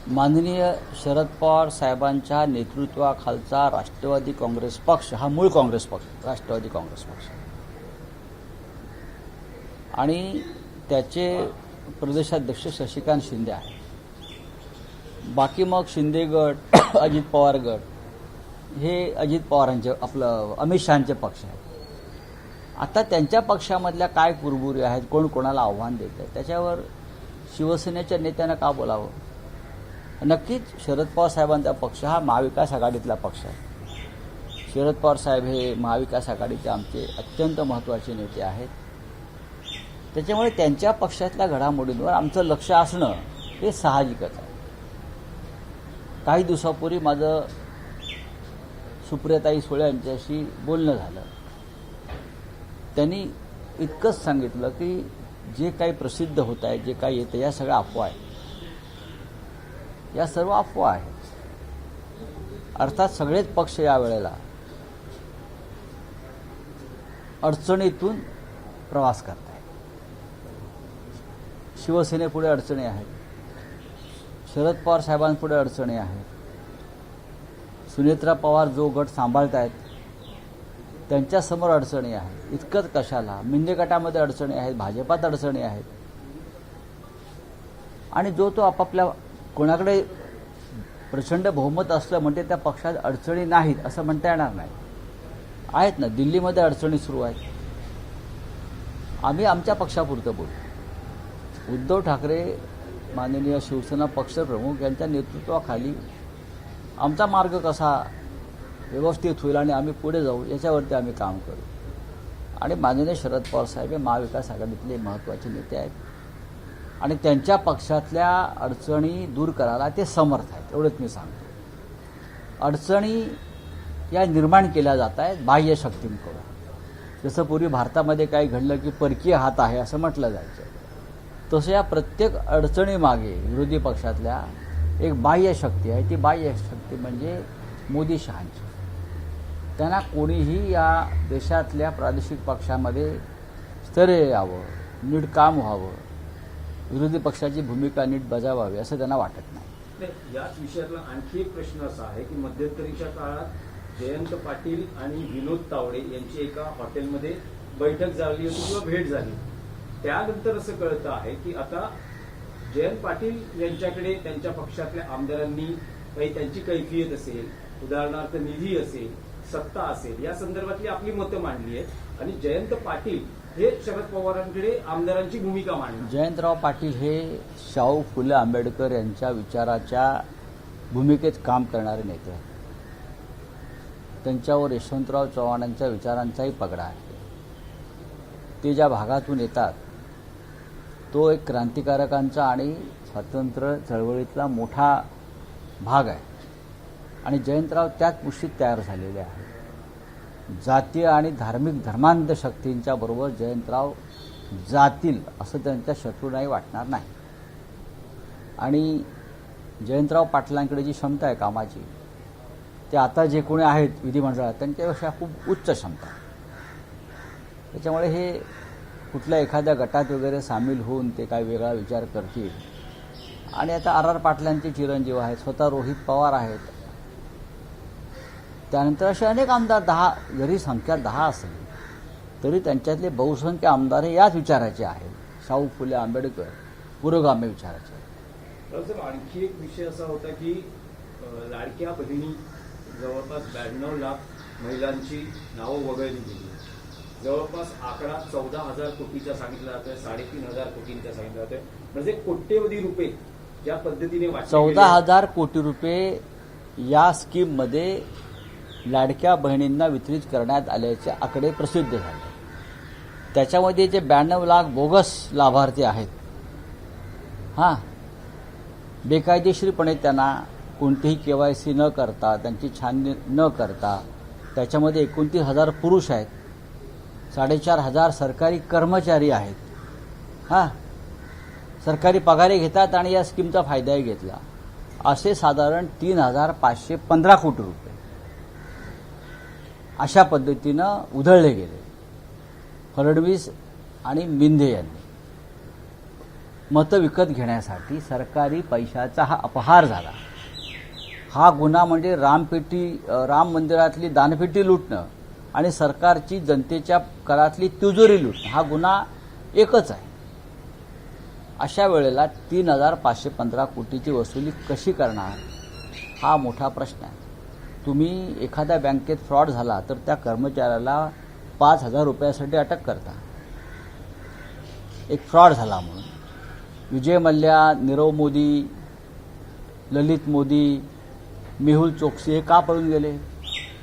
माननीय शरद पवार साहेबांच्या नेतृत्वाखालचा राष्ट्रवादी काँग्रेस पक्ष हा मूळ काँग्रेस पक्ष, राष्ट्रवादी काँग्रेस पक्ष आणि त्याचे प्रदेशाध्यक्ष शशिकांत शिंदे आहेत. बाकी मग शिंदे गट, अजित पवार गट हे अजित पवारांचे आपलं अमित शहांचे पक्ष आहेत. आता त्यांच्या पक्षामधल्या काय कुरबुरी आहेत, कोण कोणाला आव्हान देत आहे, त्याच्यावर शिवसेनेच्या नेत्यानं का बोलावं. नक्कीच शरद पवार साहेबांचा पक्ष हा महाविकास आघाडीतला पक्ष आहे. शरद पवार साहेब हे महाविकास आघाडीचे आमचे अत्यंत महत्त्वाचे नेते आहेत. त्याच्यामुळे त्यांच्या पक्षातल्या घडामोडींवर आमचं लक्ष असणं हे साहजिकच आहे. काही दिवसापूर्वी माझं सुप्रियाताई सुळे यांच्याशी बोलणं झालं. त्यांनी इतकंच सांगितलं की जे काही प्रसिद्ध होत आहे, जे काही येतं, या सगळ्या अफवा आहेत. या सर्व अफवा आहेत. अर्थात सगळेच पक्ष यावेळेला अडचणीतून प्रवास करत आहेत. शिवसेनेपुढे अडचणी आहेत, शरद पवार साहेबांपुढे अडचणी आहेत, सुनेत्रा पवार जो गट सांभाळत आहेत त्यांच्यासमोर अडचणी आहेत. इतकंच कशाला, मिंदे गटामध्ये अडचणी आहेत, भाजपात अडचणी आहेत. आणि जो तो आपापल्या कोणाकडे प्रचंड बहुमत असलं म्हणजे त्या पक्षात अडचणी नाहीत असं म्हणता येणार नाही. आहेत ना, दिल्लीमध्ये अडचणी सुरू आहेत. आम्ही आमच्या पक्षापुरतं बोलतो. उद्धव ठाकरे माननीय शिवसेना पक्षप्रमुख यांच्या नेतृत्वाखाली आमचा मार्ग कसा व्यवस्थित होईल आणि आम्ही पुढे जाऊ याच्यावरती आम्ही काम करू. आणि माननीय शरद पवार साहेब हे महाविकास आघाडीतले महत्त्वाचे नेते आहेत आणि त्यांच्या पक्षातल्या अडचणी दूर करायला ते समर्थ आहेत, एवढंच मी सांगतो. अडचणी या निर्माण केल्या जात आहेत बाह्य शक्तींकडून. जसं पूर्वी भारतामध्ये काही घडलं की परकीय हात आहे असं म्हटलं जायचं, तसं या प्रत्येक अडचणीमागे विरोधी पक्षातल्या एक बाह्य शक्ती आहे. ती बाह्य शक्ती म्हणजे मोदी शहांची. त्यांना कोणीही या देशातल्या प्रादेशिक पक्षामध्ये स्थैर्य यावं, नीट काम व्हावं, विरोधी पक्षाची भूमिका नीट बजावावी असं त्यांना वाटत नाही. याच विषयातला आणखी एक प्रश्न असा आहे की मध्यंतरीच्या काळात जयंत पाटील आणि विनोद तावडे यांची एका हॉटेलमध्ये बैठक झाली होती किंवा भेट झाली. त्यानंतर असं कळतं आहे की आता जयंत पाटील यांच्याकडे त्यांच्या पक्षातल्या आमदारांनी काही त्यांची कैफियत असेल, उदाहरणार्थ निधी असेल, सत्ता असेल, या संदर्भातली आपली मतं मांडली आहेत आणि जयंत पाटील हे शरद पवारांकडे आमदारांची भूमिका मांडली. जयंतराव पाटील हे शाहू फुले आंबेडकर यांच्या विचाराच्या भूमिकेत काम करणारे नेते आहेत. त्यांच्यावर यशवंतराव चव्हाणांच्या विचारांचाही पगडा आहे. ते ज्या भागातून येतात तो एक क्रांतिकारकांचा आणि स्वातंत्र्य चळवळीतला मोठा भाग आहे आणि जयंतराव त्याच पुष्टीत तयार झालेले आहेत. जातीय आणि धार्मिक धर्मांध शक्तींच्या बरोबर जयंतराव जातील असं त्यांच्या शत्रूंनाही वाटणार नाही. आणि जयंतराव पाटलांकडे जी क्षमता आहे कामाची, ते आता जे कोणी आहेत विधिमंडळात त्यांच्यापेक्षा खूप उच्च क्षमता. त्याच्यामुळे हे कुठल्या एखाद्या गटात वगैरे सामील होऊन ते काय वेगळा विचार करतील. आणि आता आर पाटलांचे चिरंजीव आहेत, स्वतः रोहित पवार आहेत. त्यानंतर असे अनेक आमदार, 10 जरी संख्या 10 असेल तरी त्यांच्यातले बहुसंख्य आमदार हे याच विचाराचे आहेत, शाहू फुले आंबेडकर पुरोगामी विचाराचे. आणखी एक विषय असा होता की लाडक्या बहिणी जवळपास 92 लाख महिलांची नावं वगळली गेली. जवळपास आकडा 14,000 कोटीचा सांगितला जातोय, 3,500 कोटींचा सांगितला जातोय. म्हणजे कोट्यवधी रुपये ज्या पद्धतीने 14,000 कोटी रुपये या स्कीममध्ये लाडक्या बहिणींना वितरित करण्यात आल्याचे आकडे प्रसिद्ध झाले. त्याच्यामध्ये जे 92 लाख बोगस लाभार्थी आहेत, बेकायदेशीरपणे त्यांना कोणतीही KYC न करता, त्यांची छाननी न करता, त्याच्यामध्ये 29,000 पुरुष आहेत, 4,500 सरकारी कर्मचारी आहेत, सरकारी पगारे घेतात आणि या स्कीमचा फायदाही घेतला. असे साधारण 3,515 कोटी रुपये अशा पद्धतीनं उधळले गेले फडणवीस आणि मिंधे यांनी. मतं विकत घेण्यासाठी सरकारी पैशाचा हा अपहार झाला. हा गुन्हा म्हणजे राम मंदिरातली दानपेटी लुटणं आणि सरकारची जनतेच्या करातली तिजोरी लुटणं हा गुन्हा एकच आहे. अशा वेळेला 3,515 कोटीची वसुली कशी करणार हा मोठा प्रश्न आहे. तुम्ही एखाद्या बँकेत फ्रॉड झाला तर त्या कर्मचाऱ्याला 5,000 रुपयासाठी अटक करता, एक फ्रॉड झाला म्हणून. विजय मल्ल्या, नीरव मोदी, ललित मोदी, मेहुल चोक्सी हे का पळून गेले?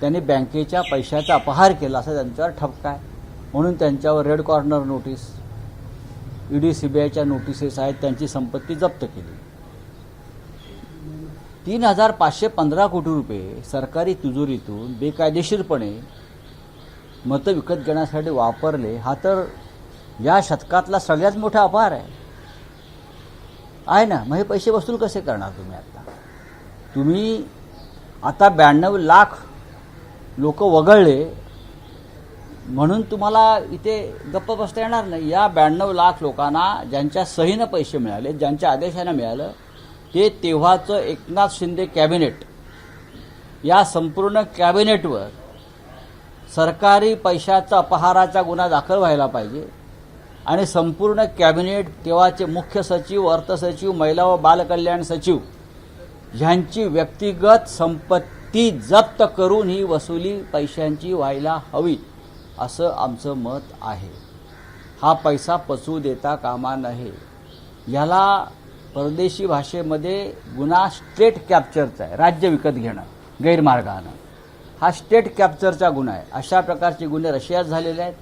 त्यांनी बँकेच्या पैशाचा अपहार केला असं त्यांच्यावर ठपका आहे, म्हणून त्यांच्यावर रेड कॉर्नर नोटीस, ईडी सीबीआयच्या नोटिसेस आहेत, त्यांची संपत्ती जप्त केली. 3,515 कोटी रुपये सरकारी तिजोरीतून बेकायदेशीरपणे मतं विकत घेण्यासाठी वापरले हा तर या शतकातला सगळ्यात मोठा अपहार आहे ना. मग हे पैसे वसूल कसे करणार तुम्ही? तुम्ही आता 92 लाख लोक वगळले म्हणून तुम्हाला इथे गप्प बसता येणार नाही. या 92 लाख लोकांना ज्यांच्या सहीनं पैसे मिळाले, ज्यांच्या आदेशानं मिळालं, ते तेव्हाचं एकनाथ शिंदे कॅबिनेट, या संपूर्ण कॅबिनेटवर सरकारी पैशाचा अपहाराचा गुन्हा दाखल व्हायला पाहिजे आणि संपूर्ण कॅबिनेट, तेव्हाचे मुख्य सचिव, अर्थसचिव, महिला व बालकल्याण सचिव ह्यांची व्यक्तिगत संपत्ती जप्त करून ही वसुली पैशांची व्हायला हवी असं आमचं मत आहे. हा पैसा पचवू देता कामा नये. याला परदेशी भाषेमध्ये गुन्हा स्टेट कॅप्चरचा आहे. राज्य विकत घेणं गैरमार्गानं हा स्टेट कॅप्चरचा गुन्हा आहे. अशा प्रकारचे गुन्हे रशियात झालेले आहेत,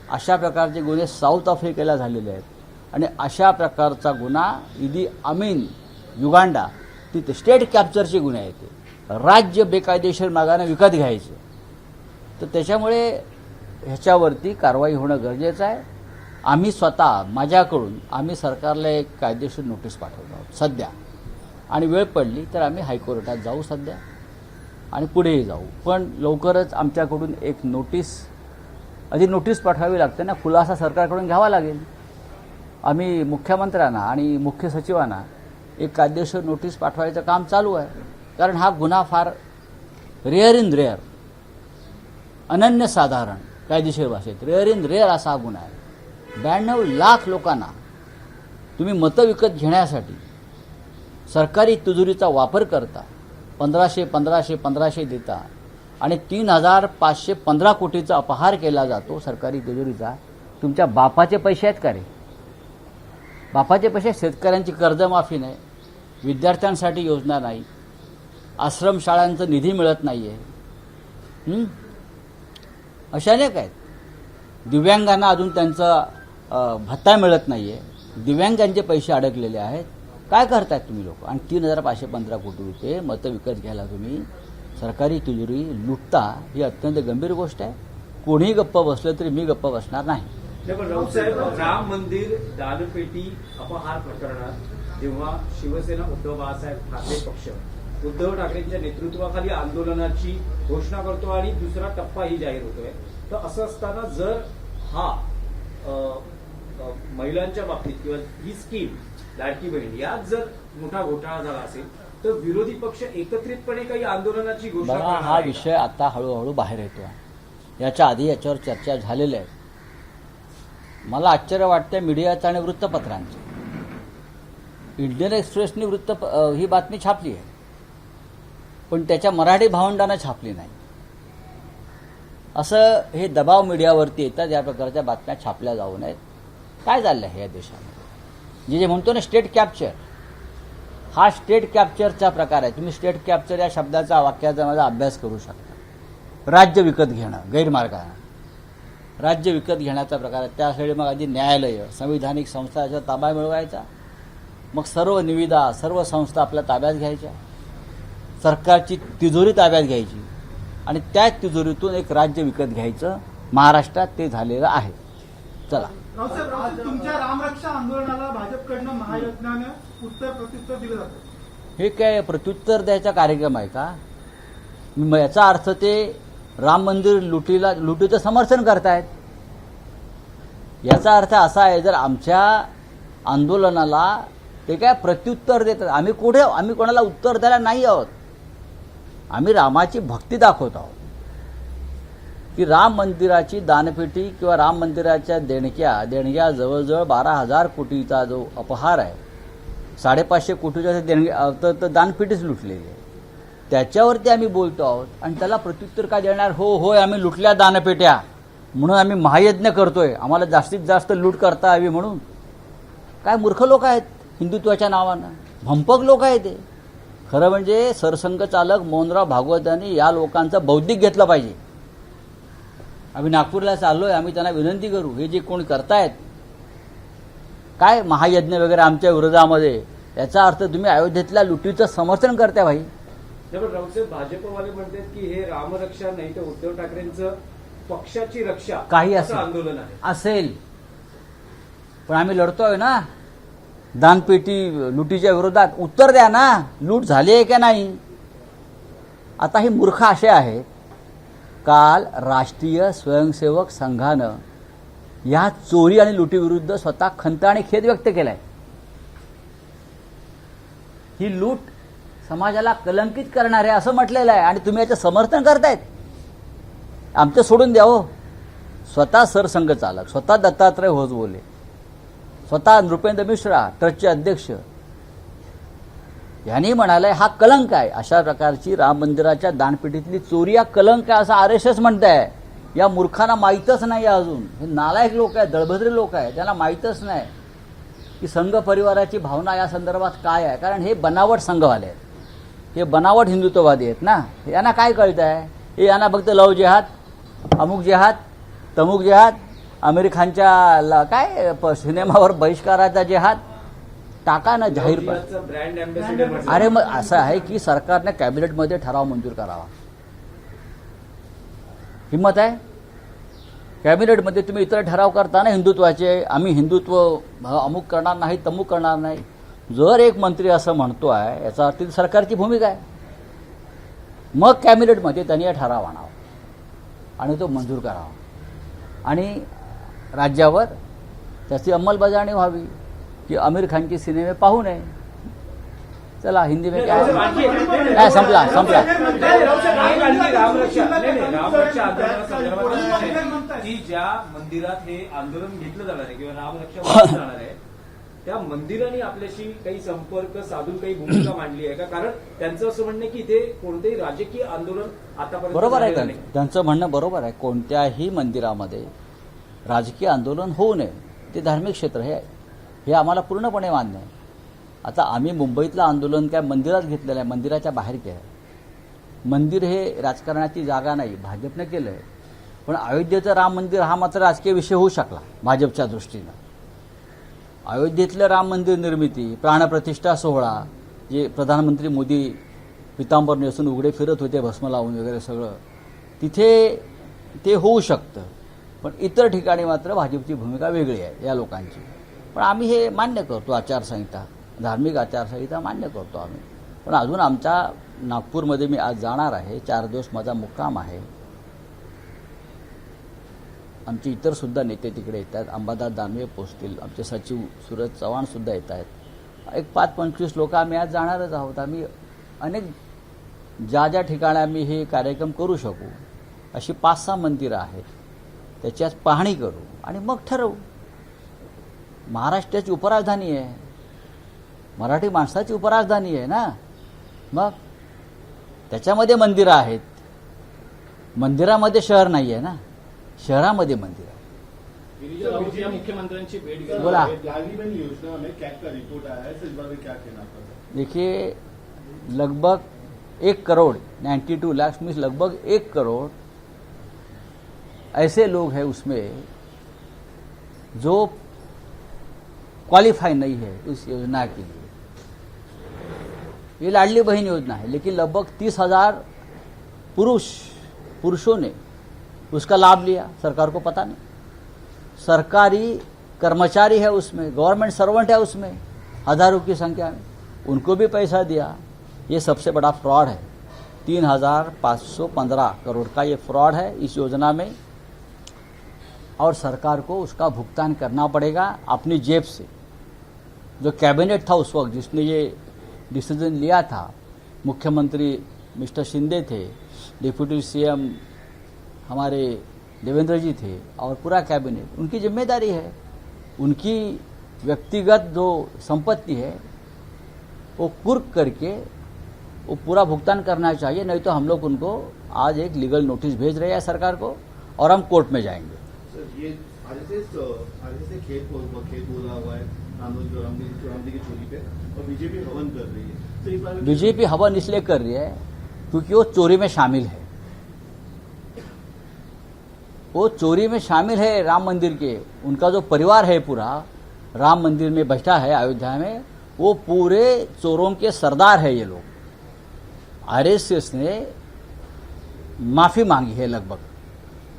अशा प्रकारचे गुन्हे साऊथ आफ्रिकेला झालेले आहेत आणि अशा प्रकारचा गुन्हा इदी अमीन युगांडा तिथे स्टेट कॅप्चरचे गुन्हे आहेत. राज्य बेकायदेशीर मार्गाने विकत घ्यायचे. तर त्याच्यामुळे ह्याच्यावरती कारवाई होणं गरजेचं आहे. आम्ही स्वतः माझ्याकडून आम्ही सरकारला एक कायदेशीर नोटीस पाठवतो आहोत सध्या, आणि वेळ पडली तर आम्ही हायकोर्टात जाऊ सध्या आणि पुढेही जाऊ. पण लवकरच आमच्याकडून एक नोटीस, आधी नोटीस पाठवावी लागते ना, खुलासा सरकारकडून घ्यावा लागेल. आम्ही मुख्यमंत्र्यांना आणि मुख्य सचिवांना एक कायदेशीर नोटीस पाठवायचं काम चालू आहे. कारण हा गुन्हा फार रेअर इन रेअर, अनन्यसाधारण, कायदेशीर भाषेत रेअर इन रेअर असा हा गुन्हा आहे. 92 लाख लोकांना तुम्ही मतं विकत घेण्यासाठी सरकारी तिजोरीचा वापर करता, 1500 देता आणि 3,515 कोटीचा अपहार केला जातो सरकारी तिजोरीचा. तुमच्या बापाचे पैसे आहेत का रे? बापाचे पैसे. शेतकऱ्यांची कर्जमाफी नाही, विद्यार्थ्यांसाठी योजना नाही, आश्रमशाळांचा निधी मिळत नाहीये, अशा अनेक आहेत. दिव्यांगांना अजून त्यांचा भत्ता मिळत नाहीये, दिव्यांगांचे पैसे अडकलेले आहेत. काय करतायत तुम्ही लोक? आणि 3,515 कोटी रुपये मतं विकत घ्यायला तुम्ही सरकारी तिजोरी लुटता, ही अत्यंत गंभीर गोष्ट आहे. कोणीही गप्प बसलं तरी मी गप्प बसणार नाही. पण राऊत साहेब, राम मंदिर दानपेटी अपहार प्रकरणात जेव्हा शिवसेना उद्धव बाळासाहेब ठाकरे पक्ष उद्धव ठाकरेंच्या नेतृत्वाखाली आंदोलनाची घोषणा करतो आणि दुसरा टप्पाही जाहीर होतोय, तर असं असताना जर हा महिलांच्या बाबतीत किंवा ही स्कीम लाडकी बहीण यात जर मोठा घोटाळा झाला असेल तर विरोधी पक्ष एकत्रितपणे काही आंदोलनाची घोषणा बघा, करणार हा आहे का? विषय आता हळूहळू बाहेर येतो. याच्या आधी याच्यावर चर्चा झालेल्या आहेत. मला आश्चर्य वाटतं मीडियाचं आणि वृत्तपत्रांचं. इंडियन एक्सप्रेसनी ही बातमी छापली आहे, पण त्याच्या मराठी भावंडानं छापली नाही. असं हे दबाव मीडियावरती येतात, या प्रकारच्या बातम्या छापल्या जाऊ नयेत. काय चाललं आहे या देशामध्ये? जे म्हणतो ना स्टेट कॅप्चर, हा स्टेट कॅप्चरचा प्रकार आहे. तुम्ही स्टेट कॅप्चर या शब्दाचा, वाक्याचा माझा अभ्यास करू शकता. राज्य विकत घेणं गैरमार्गानं, राज्य विकत घेण्याचा प्रकार आहे. त्यासाठी मग आधी न्यायालय, संविधानिक संस्था याचा ताबा मिळवायचा, मग सर्व निविदा, सर्व संस्था आपल्या ताब्यात घ्यायच्या, सरकारची तिजोरी ताब्यात घ्यायची आणि त्या तिजोरीतून एक राज्य विकत घ्यायचं. महाराष्ट्रात ते झालेलं आहे. चला, रावसाहेब, तुमच्या रामरक्षा आंदोलनाला भाजपकडनं महायज्ञानं उत्तर प्रत्युत्तर दिलं जातं. हे काय प्रत्युत्तर द्यायचा कार्यक्रम आहे का? याचा अर्थ ते राम मंदिर लुटीचं समर्थन करतायत. याचा अर्थ असा आहे, जर आमच्या आंदोलनाला ते काय प्रत्युत्तर देतात. आम्ही कोणाला उत्तर द्यायला नाही आहोत. आम्ही रामाची भक्ती दाखवत आहोत की राम मंदिराची दानपेटी किंवा राम मंदिराच्या देणग्या जवळजवळ 12,000 कोटीचा जो अपहार आहे, 550 कोटीच्या देणग्या तर दानपेटीच लुटलेली आहे. त्याच्यावरती आम्ही बोलतो आहोत आणि त्याला प्रत्युत्तर काय देणार? होय आम्ही लुटल्या दानपेट्या म्हणून आम्ही महायज्ञ करतोय, आम्हाला जास्तीत जास्त लूट करता यावी म्हणून. काय मूर्ख लोक आहेत हिंदुत्वाच्या नावानं, भंपक लोक आहेत ते. खरं म्हणजे सरसंघचालक मोहनराव भागवत यांनी या लोकांचं बौद्धिक घेतलं पाहिजे. आम्ही नागपूरला चाललोय, आम्ही त्यांना विनंती करू, हे जे कोणी करतायत काय महायज्ञ वगैरे आमच्या विरोधामध्ये, याचा अर्थ तुम्ही अयोध्येतल्या लुटीचं समर्थन करताय भाई. पण राऊतसाहेब, भाजपवाले म्हणतात की हे रामरक्षा नाही तर उद्धव ठाकरेंचं पक्षाची रक्षा काही असं आंदोलन आहे. असेल, पण आम्ही लढतोय ना दानपेटी लुटीच्या विरोधात. उत्तर द्या ना, लूट झाली आहे का नाही. आता ही मूर्ख असे आहेत. काल राष्ट्रीय स्वयंसेवक संघानं या चोरी आणि लुटीविरुद्ध स्वतः खंत आणि खेद व्यक्त केलाय. ही लूट समाजाला कलंकित करणार आहे असं म्हटलेलं आहे आणि तुम्ही याचं समर्थन करतायत. आमचं सोडून द्या हो. स्वतः सरसंघ चालक, स्वतः दत्तात्रय होसबोले, स्वतः नृपेंद्र मिश्रा ट्रस्टचे अध्यक्ष यांनी म्हणालंय हा कलंक आहे. अशा प्रकारची राम मंदिराच्या दानपेटीतली चोरी हा कलंक आहे असं RSS म्हणताय. या मूर्खांना माहीतच नाही अजून. हे नालायक लोक आहेत, दळभद्रे लोक आहेत, त्यांना माहीतच नाही की संघ परिवाराची भावना या संदर्भात काय आहे. कारण हे बनावट संघवाले आहेत, हे बनावट हिंदुत्ववादी आहेत ना. यांना काय कळत आहे? हे यांना फक्त लव जेहाद, अमुक जेहाद, तमुक जेहाद, आमिर खानच्या काय सिनेमावर बहिष्काराचा जेहाद टाका ना जाहीर. Brand ambassador. अरे मग असं आहे की सरकारने कॅबिनेटमध्ये ठराव मंजूर करावा. हिंमत आहे कॅबिनेटमध्ये? तुम्ही इतर ठराव करता ना हिंदुत्वाचे, आम्ही हिंदुत्व अमुक करणार नाही, तमुक करणार नाही. जर एक मंत्री असं म्हणतो आहे याचा अर्थ सरकारची भूमिका आहे. मग कॅबिनेटमध्ये त्यांनी ठराव आणावा आणि तो मंजूर करावा आणि राज्यावर त्याची अंमलबजावणी व्हावी की आमिर खानचे सिनेमे पाहू नये. चला हिंदी में क्या नाही, संपला. की ज्या मंदिरात हे आंदोलन घेतलं जाणार आहे किंवा रामरक्षा जाणार आहे त्या मंदिराने आपल्याशी काही संपर्क साधून काही भूमिका मांडली आहे का? कारण त्यांचं असं म्हणणं की इथे कोणतेही राजकीय आंदोलन आतापर्यंत बरोबर आहे झालेलं नाही. त्यांचं म्हणणं बरोबर आहे. कोणत्याही मंदिरामध्ये राजकीय आंदोलन होऊ नये, ते धार्मिक क्षेत्र हे आम्हाला पूर्णपणे मान्य आहे. आता आम्ही मुंबईतलं आंदोलन काय मंदिरात घेतलेलं आहे, मंदिराच्या बाहेर केलं आहे. मंदिर हे राजकारणाची जागा नाही, भाजपने केलं आहे. पण अयोध्येचं राम मंदिर हा मात्र राजकीय विषय होऊ शकला भाजपच्या दृष्टीनं. अयोध्येतलं राम मंदिर निर्मिती, प्राणप्रतिष्ठा सोहळा, जे प्रधानमंत्री मोदी पितांबर नेसून उघडे फिरत होते भस्म लावून वगैरे सगळं, तिथे ते होऊ शकतं. पण इतर ठिकाणी मात्र भाजपची भूमिका वेगळी आहे या लोकांची. पण आम्ही हे मान्य करतो, आचारसंहिता, धार्मिक आचारसंहिता मान्य करतो आम्ही. पण अजून आमच्या नागपूरमध्ये मी आज जाणार आहे, 4 दिवस माझा मुक्काम आहे. आमचे इतर सुद्धा नेते तिकडे येत आहेत. अंबादास दानवे पोचतील, आमचे सचिव सूरज चव्हाण सुद्धा येत आहेत. एक 5-25 लोक आम्ही आज जाणारच आहोत. आम्ही अनेक ज्या ठिकाणी आम्ही हे कार्यक्रम करू शकू अशी 5-6 मंदिरं आहेत, त्याची आज पाहणी करू आणि मग ठरवू. महाराष्ट्राची उपराजधानी आहे, मराठी माणसाची उपराजधानी आहे ना. मग त्याच्यामध्ये मंदिरं आहेत. मंदिरामध्ये शहर नाही आहे ना, शहरामध्ये मंदिर आहे. मुख्यमंत्र्यांची भेट घेतली. बोला. योजना में क्या क्या रिपोर्ट आया है, इस बारे में क्या कहना पड़ा? देखिए लगभग 1 करोड़ 92 लाख मीन्स लगभग 1 करोड़ ऐसे लोग हैं उसमें जो क्वालिफाई नहीं है उस योजना के लिए. ये लाडली बहन योजना है, लेकिन लगभग 30,000 पुरुषों ने उसका लाभ लिया. सरकार को पता नहीं. सरकारी कर्मचारी है उसमें, गवर्नमेंट सर्वेंट है उसमें, हजारों की संख्या में, उनको भी पैसा दिया. ये सबसे बड़ा फ्रॉड है. 3,515 करोड़ का ये फ्रॉड है इस योजना में और सरकार को उसका भुगतान करना पड़ेगा अपनी जेब से. जो कैबिनेट था उस वक्त जिसने ये डिसीजन लिया था, मुख्यमंत्री मिस्टर शिंदे थे, डिप्यूटी सीएम हमारे देवेंद्र जी थे और पूरा कैबिनेट, उनकी जिम्मेदारी है। उनकी व्यक्तिगत जो संपत्ति है वो कुर्क करके वो पूरा भुगतान करना चाहिए, नहीं तो हम लोग उनको आज एक लीगल नोटिस भेज रहे हैं सरकार को और हम कोर्ट में जाएंगे। सर ये आरएसएस ने खेत बोला हुआ है रामदेव की चोरी पे और बीजेपी हवन कर रही है, तो इस बारे में बीजेपी हवन इसलिए कर रही है क्योंकि वो चोरी में शामिल है। वो चोरी में शामिल है राम मंदिर के, उनका जो परिवार है पूरा राम मंदिर में बैठा है अयोध्या में, वो पूरे चोरों के सरदार है ये लोग। आरएसएस ने माफी मांगी है लगभग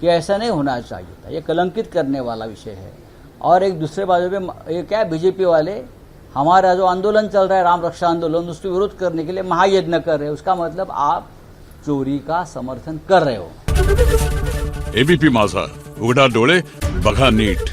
कि ऐसा नहीं होना चाहिए था, ये कलंकित करने वाला विषय है। और एक दूसरे बाजू पे ये क्या बीजेपी वाले हमारा जो आंदोलन चल रहा है राम रक्षा आंदोलन, उसके विरोध करने के लिए महायज्ञ कर रहे हैं, उसका मतलब आप चोरी का समर्थन कर रहे हो। एबीपी माझा, उघडा डोळे बघा नीट।